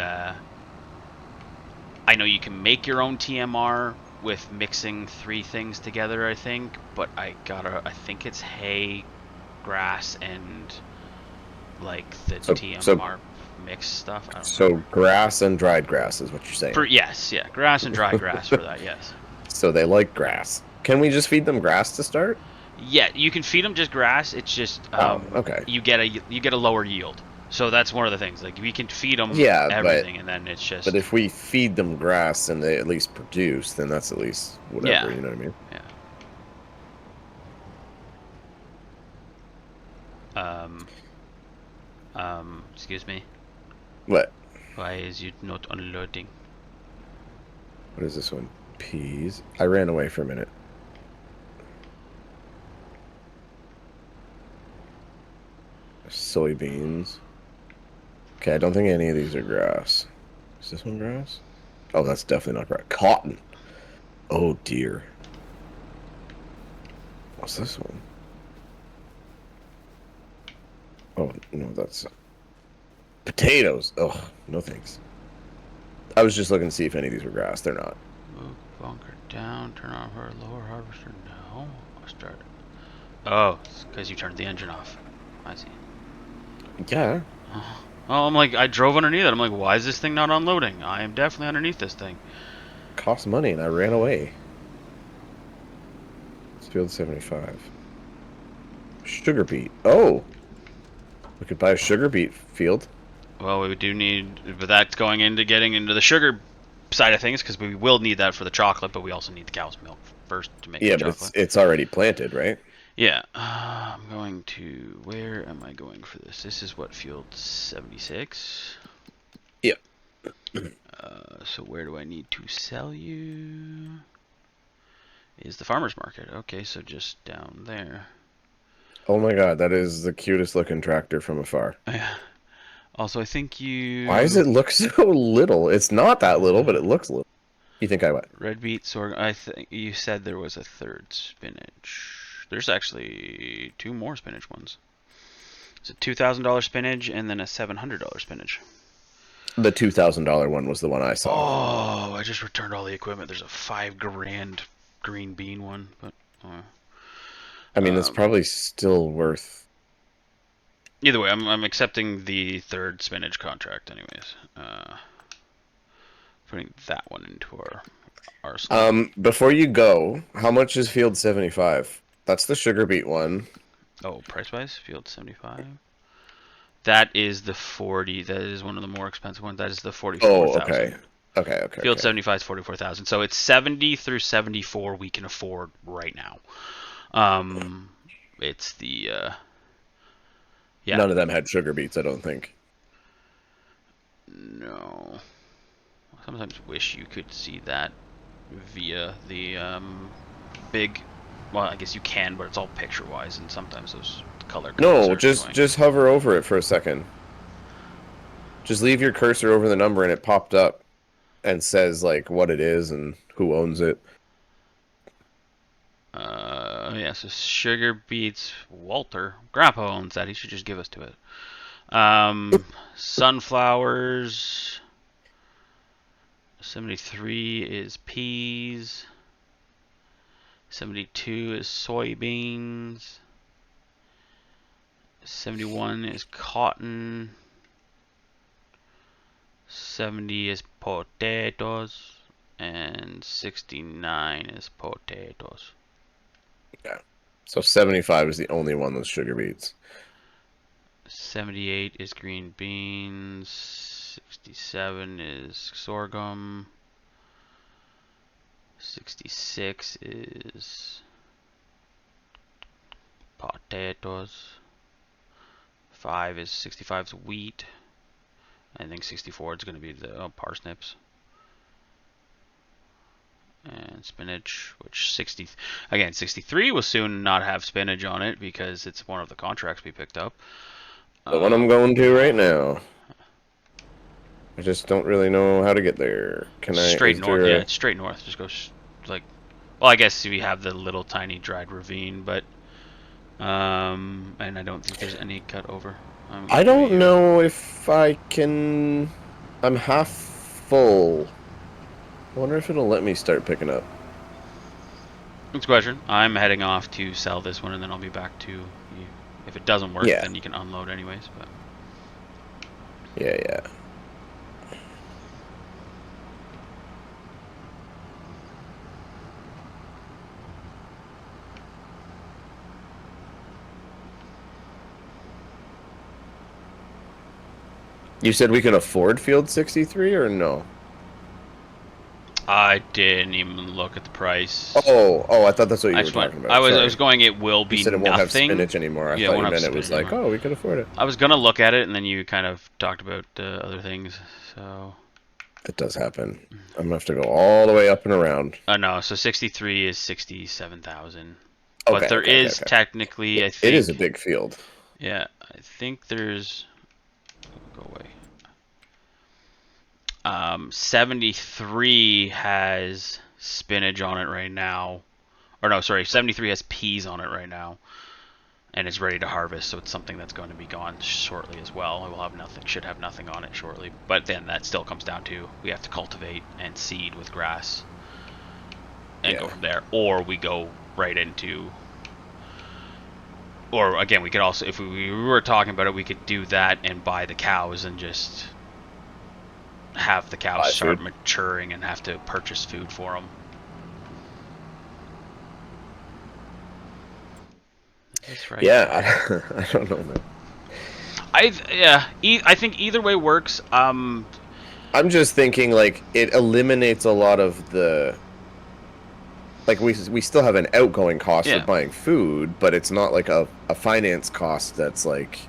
Speaker 2: I know you can make your own TMR with mixing three things together, I think, but I think it's hay, grass, and like the
Speaker 1: So so
Speaker 2: TMR mix stuff. I don't
Speaker 1: so
Speaker 2: remember.
Speaker 1: grass and dried grass is what you're saying.
Speaker 2: For yes, yeah, grass and dry grass for that. Yes.
Speaker 1: So they like grass. Can we just feed them grass to start?
Speaker 2: Yeah, you can feed them just grass. It's just
Speaker 1: Oh, okay.
Speaker 2: you get a lower yield. So that's one of the things. Like we can feed them
Speaker 1: Yeah,
Speaker 2: everything, and then it's
Speaker 1: but
Speaker 2: just
Speaker 1: if we feed them grass and they at least produce, then that's at least whatever,
Speaker 2: yeah,
Speaker 1: you know what I mean?
Speaker 2: yeah. Um, excuse me.
Speaker 1: What?
Speaker 2: Why is it not unloading?
Speaker 1: What is this one? Peas. I ran away for a minute. Soybeans. Okay, I don't think any of these are grass. Is this one grass? Oh, that's definitely not grass. Cotton. Oh dear. What's this one? Oh no, that's potatoes. Oh, no thanks. I was just looking to see if any of these were grass. They're not.
Speaker 2: Move bunker down. Turn on her lower harvester. No, I started. Oh, it's because you turned the engine off. I see.
Speaker 1: Yeah.
Speaker 2: Oh. Well, I'm like, I drove underneath it. I'm like, why is this thing not unloading? I am definitely underneath this thing.
Speaker 1: Cost money and I ran away. It's field 75. Sugar beet. Oh, we could buy a sugar beet field.
Speaker 2: Well, we do need, but that's going into getting into the sugar side of things, because we will need that for the chocolate, but we also need the cow's milk first to make the
Speaker 1: Yeah, but
Speaker 2: chocolate.
Speaker 1: it's already planted, right?
Speaker 2: Yeah, I'm going to, where am I going for this? This is what, field 76?
Speaker 1: Yeah.
Speaker 2: So where do I need to sell you? Is the farmer's market. Okay, so just down there.
Speaker 1: Oh my god, that is the cutest looking tractor from afar.
Speaker 2: Yeah. Also, I think
Speaker 1: Why does
Speaker 2: you...
Speaker 1: it look so little? It's not that little, but it looks little. You think I what?
Speaker 2: Red beet, sorghum. I think you said there was a third spinach. There's actually two more spinach ones. It's a $2,000 spinach and then a $700 spinach.
Speaker 1: The $2,000 one was the one I saw.
Speaker 2: Oh, I just returned all the equipment. There's a $5,000 green bean one, but
Speaker 1: I mean, it's probably still worth.
Speaker 2: Either way, I'm accepting the third spinach contract, anyways. Putting that one into our arsenal.
Speaker 1: Before you go, how much is Field 75? That's the sugar beet one.
Speaker 2: Oh, price wise, Field 75. That is the 40. That is one of the more expensive ones. That is the 44,000.
Speaker 1: Okay. Okay.
Speaker 2: Field 75 is 44,000. So it's 70 through 74 we can afford right now. It's the yeah.
Speaker 1: None of them had sugar beets, I don't think.
Speaker 2: No. Sometimes wish you could see that via the big. Well, I guess you can, but it's all picture-wise, and sometimes those color.
Speaker 1: No, just hover over it for a second. Just leave your cursor over the number, and it popped up and says like what it is and who owns it.
Speaker 2: Yeah, so sugar beets. Walter, Grandpa owns that. He should just give us to it. Sunflowers. 73 is peas. 72 is soybeans. 71 is cotton. 70 is potatoes. And 69 is potatoes.
Speaker 1: Yeah. So 75 is the only one that's sugar beets.
Speaker 2: 78 is green beans. 67 is sorghum. 66 is potatoes. 65 is wheat. I think 64 is going to be the parsnips. And spinach, which 63 will soon not have spinach on it because it's one of the contracts we picked up.
Speaker 1: The one I'm going to right now. I just don't really know how to get there. Can I?
Speaker 2: Straight north, yeah, it's straight north. Just go like, well, I guess we have the little tiny dried ravine, but and I don't think there's any cut over.
Speaker 1: I don't know if I can. I'm half full. I wonder if it'll let me start picking up.
Speaker 2: Next question. I'm heading off to sell this one, and then I'll be back to you. If it doesn't work, then you can unload anyways. But
Speaker 1: yeah. You said we can afford Field 63 or no?
Speaker 2: I didn't even look at the price.
Speaker 1: Oh, I thought that's what you were talking about.
Speaker 2: I was going. It will be.
Speaker 1: You said it
Speaker 2: nothing.
Speaker 1: won't have spinach anymore. I thought you meant it was like, oh, we could afford it.
Speaker 2: I was gonna look at it, and then you kind of talked about other things. So
Speaker 1: it does happen. I'm gonna have to go all the way up and around.
Speaker 2: No. So 63 is 67,000. But there is technically, I think
Speaker 1: it is a big field.
Speaker 2: Yeah, I think there's. Go away. 73 has spinach on it right now. Or no, sorry, 73 has peas on it right now. And it's ready to harvest, so it's something that's going to be gone shortly as well. It will have nothing, should have nothing on it shortly. But then that still comes down to we have to cultivate and seed with grass. And go from there. Or we go right into... Or again, we could also, if we were talking about it, we could do that and buy the cows and just... have the cows start maturing and have to purchase food for them. That's right.
Speaker 1: Yeah, I don't know, man.
Speaker 2: I think either way works.
Speaker 1: I'm just thinking like it eliminates a lot of the. Like we still have an outgoing cost of buying food, but it's not like a finance cost that's like.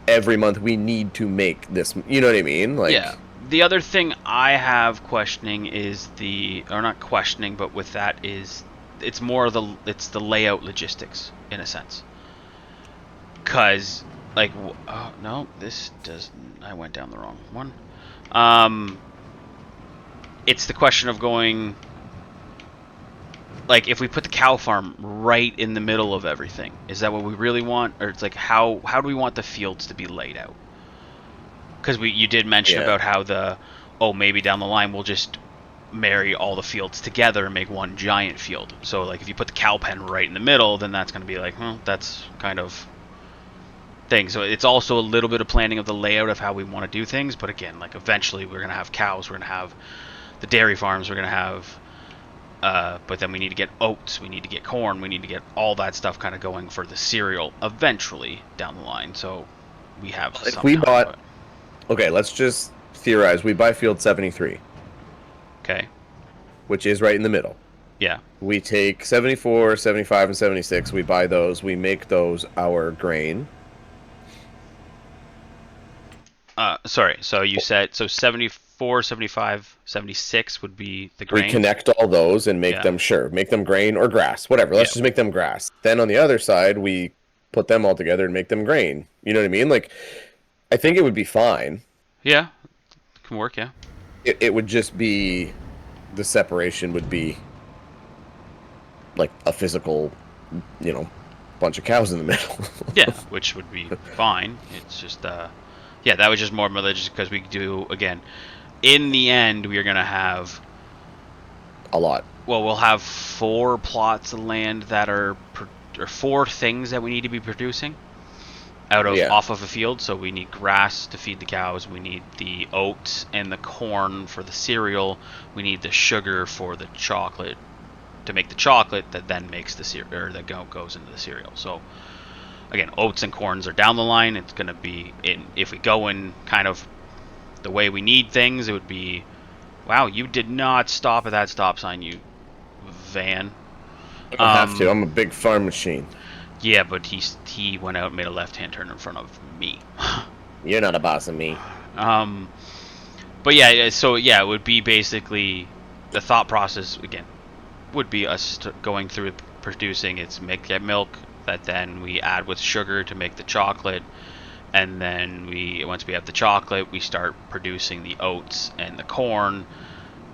Speaker 1: Every month we need to make this, you know what I mean? Like,
Speaker 2: yeah. The other thing I have questioning is or not questioning, but with that is, it's more it's the layout logistics in a sense. Cause like, oh no, I went down the wrong one. It's the question of going. Like, if we put the cow farm right in the middle of everything, is that what we really want? Or it's like, how do we want the fields to be laid out? Because you did mention about how maybe down the line we'll just marry all the fields together and make one giant field. So like if you put the cow pen right in the middle, then that's going to be like, well, that's kind of thing. So it's also a little bit of planning of the layout of how we want to do things. But again, like eventually we're going to have cows, we're going to have the dairy farms, we're going to have, but then we need to get oats, we need to get corn, we need to get all that stuff kind of going for the cereal eventually down the line. So we have
Speaker 1: If
Speaker 2: some
Speaker 1: we
Speaker 2: time,
Speaker 1: bought, okay, let's just theorize. We buy field 73,
Speaker 2: okay,
Speaker 1: which is right in the middle.
Speaker 2: yeah,
Speaker 1: We take 74, 75, and 76. We buy those. We make those our grain.
Speaker 2: sorry, so you said, so 74, 75, 76 would be the grain?
Speaker 1: We connect all those and make them, make them grain or grass, whatever. Let's just make them grass. Then on the other side, we put them all together and make them grain. You know what I mean? Like, I think it would be fine.
Speaker 2: Yeah, can work, yeah.
Speaker 1: It would just be, the separation would be like a physical, bunch of cows in the middle.
Speaker 2: Yeah, which would be fine. It's just, yeah, that was just more religious because we do, again, in the end, we are going to have
Speaker 1: a lot.
Speaker 2: Well, we'll have 4 plots of land that are, or 4 things that we need to be producing out of off of a field. So we need grass to feed the cows. We need the oats and the corn for the cereal. We need the sugar for the chocolate to make the chocolate that then makes the cereal, or that goes into the cereal. So again, oats and corns are down the line. It's going to be if we go in kind of the way we need things, it would be, wow, you did not stop at that stop sign, you van.
Speaker 1: I don't have to. I'm a big farm machine.
Speaker 2: Yeah, but he went out and made a left-hand turn in front of me.
Speaker 1: You're not a boss of me.
Speaker 2: But yeah, so yeah, it would be basically the thought process again would be us going through producing. It's get milk that then we add with sugar to make the chocolate, and then once we have the chocolate, we start producing the oats and the corn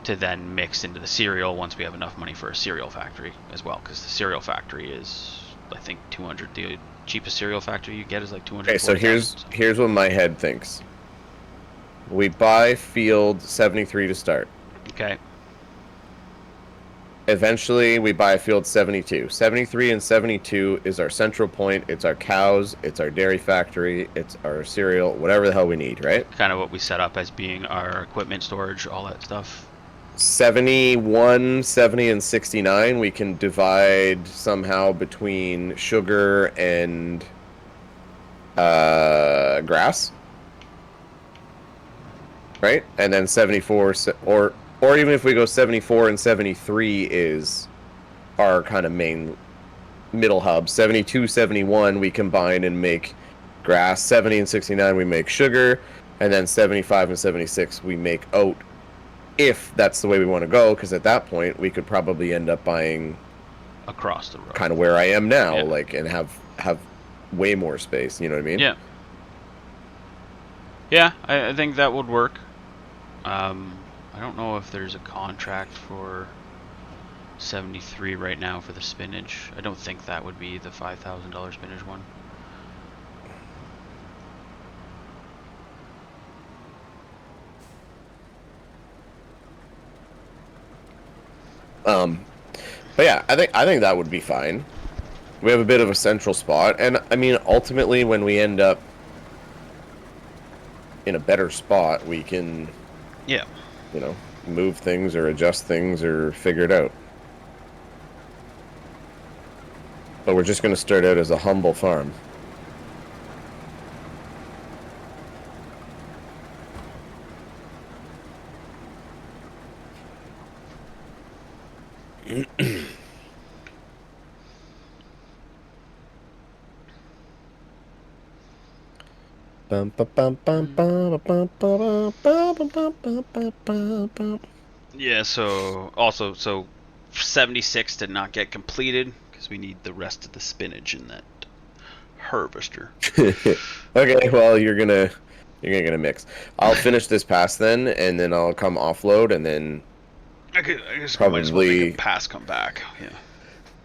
Speaker 2: to then mix into the cereal once we have enough money for a cereal factory as well, because the cereal factory is, I think, 200. The cheapest cereal factory you get is like 200.
Speaker 1: Okay, so here's what my head thinks. We buy field 73 to start.
Speaker 2: Okay.
Speaker 1: Eventually, we buy field 72. 73 and 72 is our central point. It's our cows. It's our dairy factory. It's our cereal. Whatever the hell we need, right?
Speaker 2: Kind of what we set up as being our equipment storage, all that stuff.
Speaker 1: 71, 70, and 69 we can divide somehow between sugar and grass, right? And then 74, or even if we go 74 and 73 is our kind of main middle hub. 72, 71 we combine and make grass. 70 and 69 we make sugar, and then 75 and 76 we make oat. If that's the way we want to go, because at that point we could probably end up buying
Speaker 2: across the road,
Speaker 1: kind of where I am now, like, and have way more space. You know what I mean?
Speaker 2: Yeah. Yeah, I think that would work. I don't know if there's a contract for 73 right now for the spinach. I don't think that would be the $5,000 spinach one.
Speaker 1: But yeah, I think that would be fine. We have a bit of a central spot, and I mean, ultimately, when we end up in a better spot, we can, move things or adjust things or figure it out. But we're just going to start out as a humble farm.
Speaker 2: Yeah, so 76 did not get completed because we need the rest of the spinach in that harvester.
Speaker 1: Okay, well, you're gonna mix. I'll finish this pass then, and then I'll come offload, and then
Speaker 2: I guess I might as well make a pass come back. Yeah.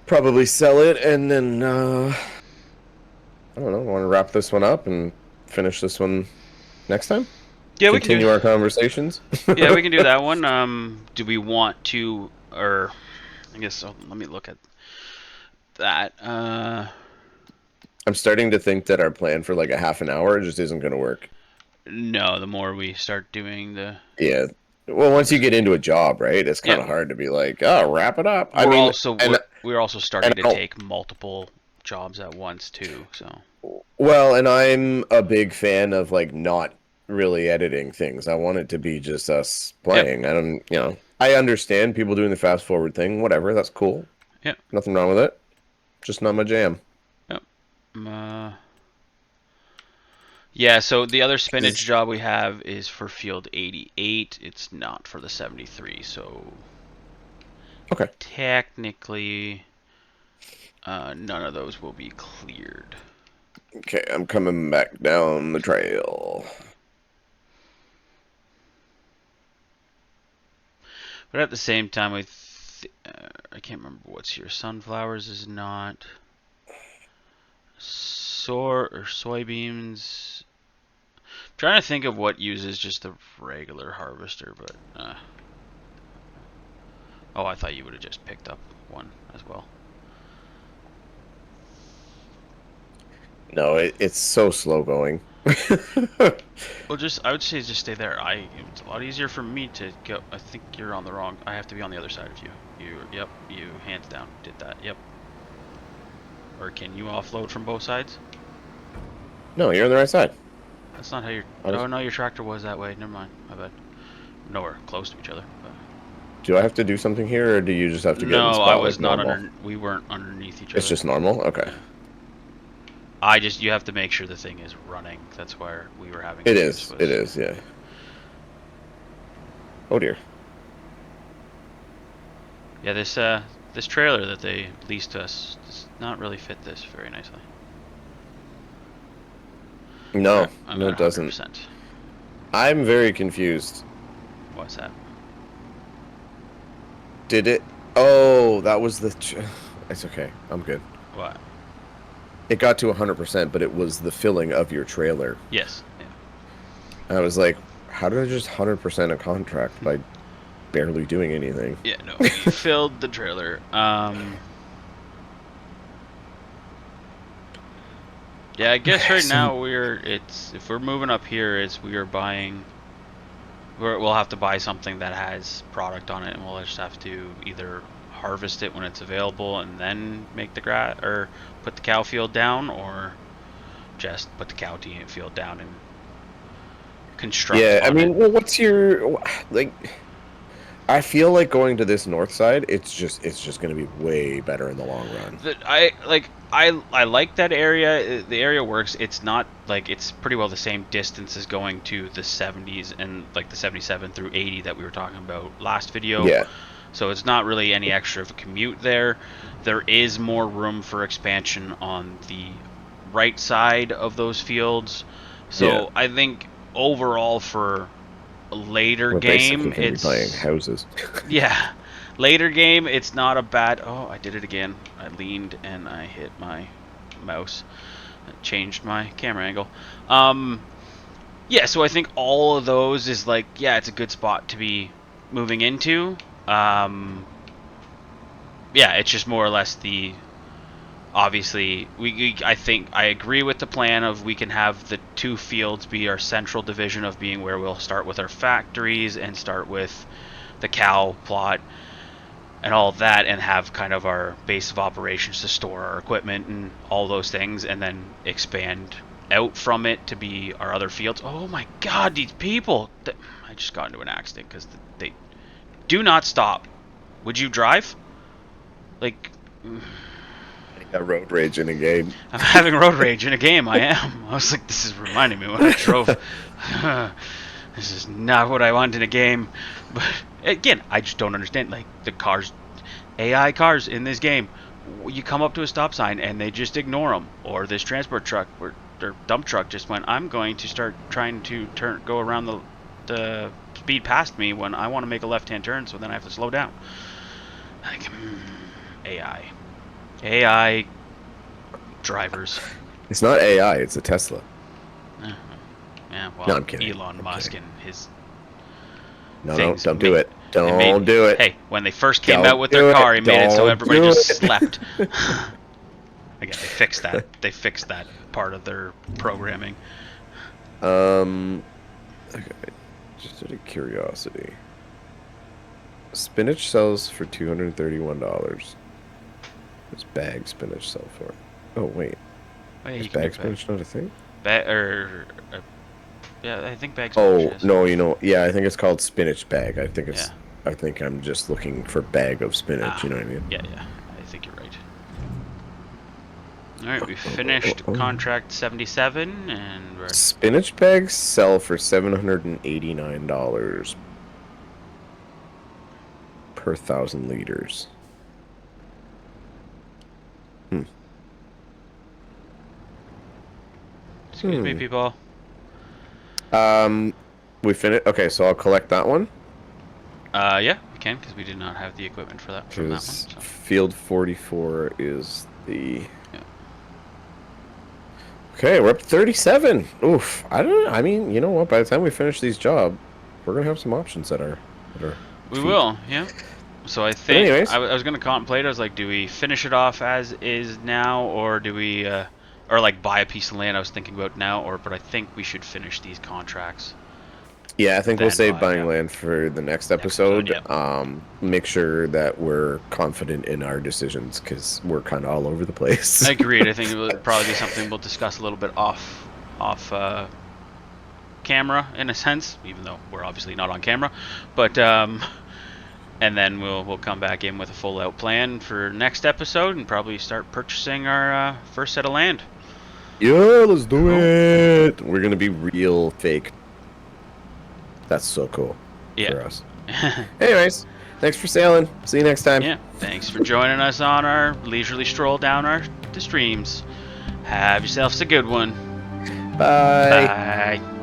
Speaker 1: Probably sell it, and then I don't know. Want to wrap this one up and finish this one next time?
Speaker 2: Yeah, we can do.
Speaker 1: continue our conversations?
Speaker 2: Yeah, we can do that one. Do we want to, or I guess let me look at that.
Speaker 1: I'm starting to think that our plan for like a half an hour just isn't going to work.
Speaker 2: No, the more we start doing the
Speaker 1: Yeah. Well, once you get into a job, right, it's
Speaker 2: yeah,
Speaker 1: kind of hard to be like, oh, wrap it up. I mean,
Speaker 2: we're also
Speaker 1: and
Speaker 2: starting to
Speaker 1: I don't,
Speaker 2: take multiple jobs at once too. So
Speaker 1: well, and I'm a big fan of like not really editing things. I want it to be just us
Speaker 2: yep,
Speaker 1: playing. I don't, I understand people doing the fast forward thing. Whatever, that's cool.
Speaker 2: yep,
Speaker 1: Nothing wrong with it. Just not my jam.
Speaker 2: yep. Uh, yeah. So the other spinach job we have is for field 88. It's not for the 73. So
Speaker 1: Okay.
Speaker 2: technically, none of those will be cleared.
Speaker 1: Okay, I'm coming back down the trail.
Speaker 2: But at the same time, I can't remember what's here. Sunflowers is not. Or soybeans. I'm trying to think of what uses just the regular harvester, but oh, I thought you would have just picked up one as well.
Speaker 1: No, it's so slow going.
Speaker 2: Well, I would say just stay there. It's a lot easier for me to go. I think you're on the wrong. I have to be on the other side of you. Yep, you hands down did that. Yep. Or can you offload from both sides?
Speaker 1: No, you're on the right side.
Speaker 2: That's not how your. Oh no, your tractor was that way. Never mind. My bad. Nowhere close to each other. But...
Speaker 1: Do I have to do something here, or do you just have to get in the
Speaker 2: No, I
Speaker 1: spot
Speaker 2: was
Speaker 1: like
Speaker 2: not
Speaker 1: normal?
Speaker 2: under. We weren't underneath each other.
Speaker 1: It's just normal? Okay.
Speaker 2: You have to make sure the thing is running. That's where we were having
Speaker 1: It
Speaker 2: issues
Speaker 1: is.
Speaker 2: with.
Speaker 1: It is, yeah. Oh dear.
Speaker 2: Yeah, this trailer that they leased to us does not really fit this very nicely.
Speaker 1: No,
Speaker 2: I'm
Speaker 1: no,
Speaker 2: at
Speaker 1: it doesn't.
Speaker 2: 100%.
Speaker 1: I'm very confused.
Speaker 2: What's that?
Speaker 1: Did it? Oh, that was the... It's okay. I'm good.
Speaker 2: What?
Speaker 1: It got to 100%, but it was the filling of your trailer.
Speaker 2: Yes. Yeah.
Speaker 1: And I was like, how did I just 100% a contract by barely doing anything?
Speaker 2: Yeah, no, we filled the trailer. Yeah, I guess right now if we're moving up here, we are buying. We'll have to buy something that has product on it, and we'll just have to either harvest it when it's available and then make the grass or put the cow field down, or just put the cow field down and construct.
Speaker 1: Yeah, I mean,
Speaker 2: it.
Speaker 1: well, what's your... Like... I feel like going to this north side, it's just going to be way better in the long run.
Speaker 2: I like that area. The area works. It's not like it's pretty well the same distance as going to the 70s and like the 77 through 80 that we were talking about last video.
Speaker 1: Yeah.
Speaker 2: So it's not really any extra of a commute there. There is more room for expansion on the right side of those fields. So
Speaker 1: Yeah.
Speaker 2: I think overall for later
Speaker 1: We're
Speaker 2: game,
Speaker 1: basically going to be buying houses.
Speaker 2: yeah, later game, it's not a bad. Oh, I did it again. I leaned and I hit my mouse. I changed my camera angle. Yeah, so I think all of those is like, yeah, it's a good spot to be moving into. Yeah, it's just more or less the. Obviously, I think I agree with the plan of we can have the two fields be our central division of being where we'll start with our factories and start with the cow plot and all of that, and have kind of our base of operations to store our equipment and all those things, and then expand out from it to be our other fields. Oh my god, these people! I just got into an accident because they do not stop. Would you drive? Like...
Speaker 1: Got road rage in a game.
Speaker 2: I'm having road rage in a game. I am. I was like, this is reminding me when I drove. This is not what I want in a game. But again, I just don't understand. Like the cars, AI cars in this game, you come up to a stop sign and they just ignore them. Or this transport truck or dump truck just went, I'm going to start trying to go around the speed past me when I want to make a left-hand turn. So then I have to slow down. Like AI drivers.
Speaker 1: It's not AI, it's a Tesla.
Speaker 2: Yeah, well,
Speaker 1: No, I'm kidding.
Speaker 2: Elon
Speaker 1: I'm
Speaker 2: Musk
Speaker 1: kidding.
Speaker 2: and his
Speaker 1: No,
Speaker 2: things.
Speaker 1: don't do it.
Speaker 2: They
Speaker 1: Don't do it.
Speaker 2: Hey, when they first came
Speaker 1: Don't
Speaker 2: out with
Speaker 1: do
Speaker 2: their
Speaker 1: it.
Speaker 2: car, he made it so
Speaker 1: Don't
Speaker 2: everybody
Speaker 1: do
Speaker 2: just
Speaker 1: it.
Speaker 2: slept. Again, they fixed that. They fixed that part of their programming.
Speaker 1: Okay, just out of curiosity, spinach sells for $231. What's bag spinach sell for? Oh wait,
Speaker 2: Oh, yeah,
Speaker 1: is
Speaker 2: you can
Speaker 1: bag
Speaker 2: get
Speaker 1: spinach not a thing?
Speaker 2: Yeah, I think bag
Speaker 1: Oh
Speaker 2: spinach is.
Speaker 1: no, yeah, I think it's called spinach bag. I think
Speaker 2: Yeah.
Speaker 1: I think I'm just looking for bag of spinach. You know what I mean?
Speaker 2: Yeah, I think you're right. All right, we finished contract 77, and we're
Speaker 1: Spinach bags sell for $789 per 1,000 liters.
Speaker 2: excuse me, people.
Speaker 1: We finished. Okay, so I'll collect that one.
Speaker 2: Yeah, we can because we did not have the equipment for that from that one.
Speaker 1: Because
Speaker 2: So.
Speaker 1: field 44 is the.
Speaker 2: Yeah.
Speaker 1: Okay, we're up to 37. Oof. I mean, you know what? By the time we finish these jobs, we're gonna have some options at our.
Speaker 2: We
Speaker 1: feet.
Speaker 2: will, yeah. So I think
Speaker 1: anyways.
Speaker 2: I was gonna contemplate. I was like, do we finish it off as is now, or do we, or like buy a piece of land? I was thinking about now, but I think we should finish these contracts.
Speaker 1: Yeah, I think we'll
Speaker 2: Then
Speaker 1: save
Speaker 2: buy,
Speaker 1: buying
Speaker 2: yeah.
Speaker 1: land for the next episode.
Speaker 2: Yep.
Speaker 1: Make sure that we're confident in our decisions because we're kind of all over the place.
Speaker 2: Agreed. I think it will probably be something we'll discuss a little bit off camera in a sense, even though we're obviously not on camera. But and then we'll come back in with a full out plan for next episode and probably start purchasing our first set of land.
Speaker 1: Yeah, let's do it. We're gonna be real fake. That's so cool for us. Anyways, thanks for sailing. See you next time.
Speaker 2: Yeah, thanks for joining us on our leisurely stroll down the streams. Have yourselves a good one.
Speaker 1: Bye.
Speaker 2: Bye.